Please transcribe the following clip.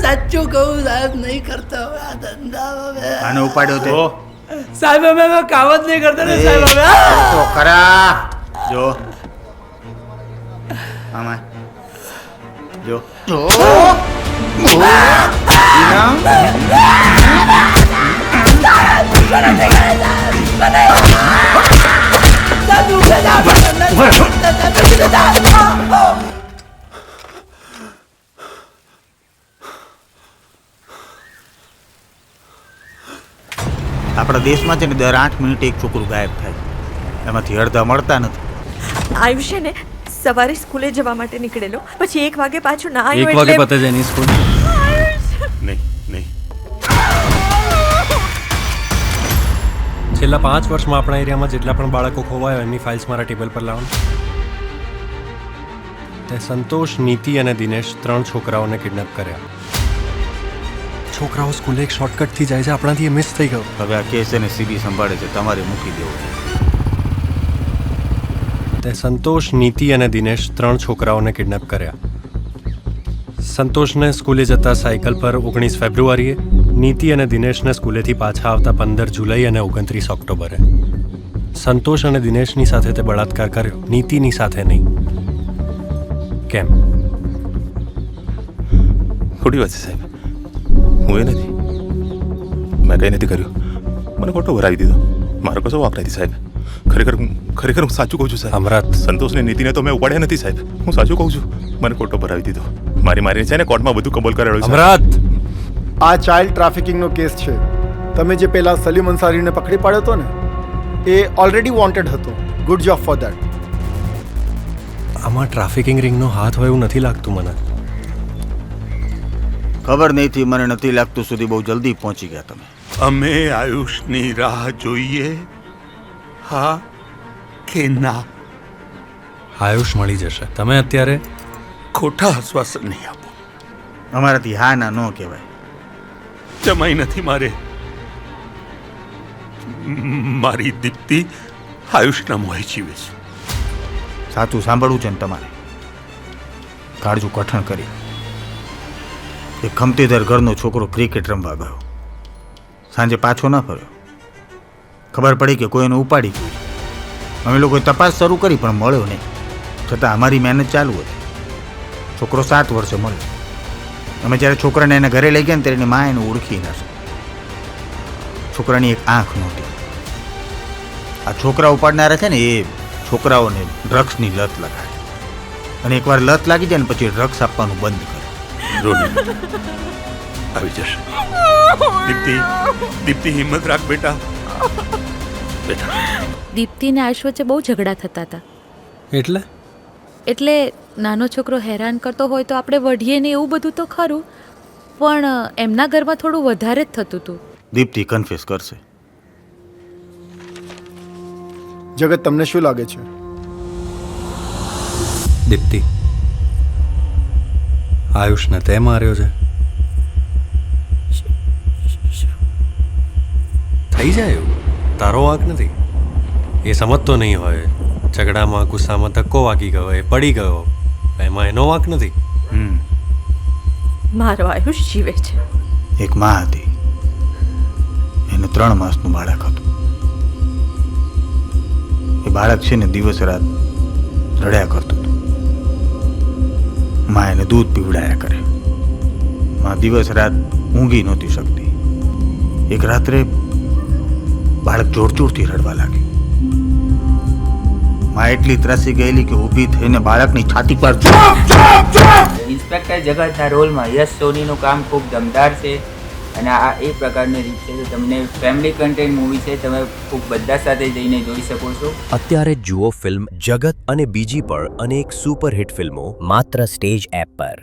સાચું કહું સાહેબ, નહીં કરતા હવે આ ધંધા હવે. આને ઉપાડ્યો તે સાહેબ અમે કામ જ નહીં કરતા ને સાહેબ હવે. તો ખરા જો આમાં જો જો આપણા દેશમાં છે ને દર 8 મિનિટે એક છોકરું ગાયબ થાય, એમાંથી અડધા મળતા નથી. આયુષ્ય ને સવારે સ્કૂલે જવા માટે નીકળેલો, પછી 1 વાગે પાછું ના આવ્યો. 1 વાગે પતે જાય એની સ્કૂલ. નહીં છેલ્લા 5 વર્ષમાં આપણા એરિયામાં જેટલા પણ બાળકો ખોવાયા એમની ફાઇલ્સ મારા ટેબલ પર લાવો. તે સંતોષ, નીતિ અને દિનેશ 3 છોકરાઓને કિડનેપ કર્યા. છોકરાઓ સ્કૂલે એક શોર્ટકટથી જાય છે, આપણાથી એ મિસ થઈ ગયો. હવે આ કેસ એને સીબી સંભાળે છે, તમારે મૂકી દેવો છે. તે સંતોષ, નીતિ અને દિનેશ 3 છોકરાઓને કિડનેપ કર્યા. સંતોષને સ્કૂલે જતા સાયકલ પર 19 ફેબ્રુઆરીએ, નીતિ અને દિનેશને સ્કૂલેથી પાછા આવતા 15 જુલાઈ અને 29 ઓક્ટોબરે. સંતોષ અને દિનેશની સાથે તે બળાત્કાર કર્યો, નીતિની સાથે નહીં. કેમ? ખોટી વાત છે સાહેબ, હું એ નથી, મેં કંઈ નથી કર્યું. મને ખોટો ભરાવી દીધો, મારો કશો વાંક નથી સાહેબ. ખરેખર હું સાચું કહું છું સાહેબ. અમરાત, સંતોષને નીતિને તો મેં ઉપાડ્યા નથી સાહેબ, હું સાચું કહું છું. મને ખોટો ભરાવી દીધો, મારીને છે ને કોર્ટમાં બધું કબૂલ કરાવ્યું. અમરાત, આ ચાઇલ્ડ ટ્રાફિકિંગનો કેસ છે. તમે જે પેલા સલીમ અંસારીને પકડી પાડ્યો હતો ને, એ ઓલરેડી વોન્ટેડ હતો. Good job for that. આમાં ટ્રાફિકિંગ રિંગનો હાથ હોય એવું નથી લાગતું મને. ખબર નહીં થી, મને નથી લાગતું સુધી બહુ જલ્દી પહોંચી ગયા તમે. અમે આયુષની રાહ જોઈએ, હા કે ના? આયુષ મળી જશે. તમે અત્યારે ખોટા આશ્વાસન નહીં આપો. અમારાથી હા ના ન કહેવાય. જમાઈ નથી મારે, મારી દીપ્તિ આયુષના મોહે જીવે છે. સાચું સાંભળવું છે ને તમારે. કાળજું કઠણ કરી એક ખમતીધર ઘરનો છોકરો ક્રિકેટ રમવા ગયો, સાંજે પાછો ના ફર્યો. ખબર પડી કે કોઈ એને ઉપાડી ગયું. અમે લોકોએ તપાસ શરૂ કરી પણ મળ્યો નહીં. છતાં અમારી મહેનત ચાલુ હતી. છોકરો 7 વર્ષે મળ્યો. અમે જ્યારે છોકરાને એના ઘરે લઈ ગયા ને ત્યારે એની મા એને ઓળખી ના શકે. છોકરાની એક આંખ નહોતી. આ છોકરા ઉપાડનારા છે ને, એ છોકરાઓને ડ્રગ્સની લત લગાડે, અને એકવાર લત લાગી જાય ને પછી ડ્રગ્સ આપવાનું બંધ કરે. આવી જશે. દીપ્તિ હિંમત રાખ બેટા. દીપ્તિ ને આયુષ વચ્ચે બહુ ઝઘડા થતા હતા. એટલે નાનો છોકરો હેરાન કરતો હોય તો આપણે વઢીએ ને એવું બધું તો ખરું, પણ એમના ઘરમાં થોડું વધારે જ થતું હતું. દીપ્તિ કન્ફેસ કરશે. જગત, તમને શું લાગે છે? દીપ્તિ, આયુષને તે માર્યો છે? થઈ જાય એવું, તારો વાંક નથી. એ સમજતો નહીં હોય. ઝઘડામાં ગુસ્સામાં ધક્કો વાગી ગયો, એ પડી ગયો, એમાં એનો વાંક નથી. મારો આયુષ જીવે છે. એક માં હતી, એને 3 માસનું બાળક હતું. એ બાળક છે ને દિવસ રાત રડ્યા કરતું હતું. માં એને દૂધ પીવડાયા કરે. માં દિવસ રાત ઊંઘી નહોતી શકતી. એક રાત્રે બાળક જોર જોરથી રડવા લાગી. માં એટલી ત્રાસી ગયેલી કે ઊભી થઈને બાળકની છાતી પર ઇન્સ્પેક્ટર જગતના રોલમાં યશ સોનીનું કામ ખૂબ દમદાર છે, અને આ એ પ્રકારની રીત છે. તમને ફેમિલી કન્ટેન્ટ મૂવી છે, તમે ખૂબ બધા સાથે જઈને જોઈ શકો છો. અત્યારે જુઓ ફિલ્મ જગત અને બીજી પણ અનેક સુપરહિટ ફિલ્મો માત્ર સ્ટેજ એપ પર.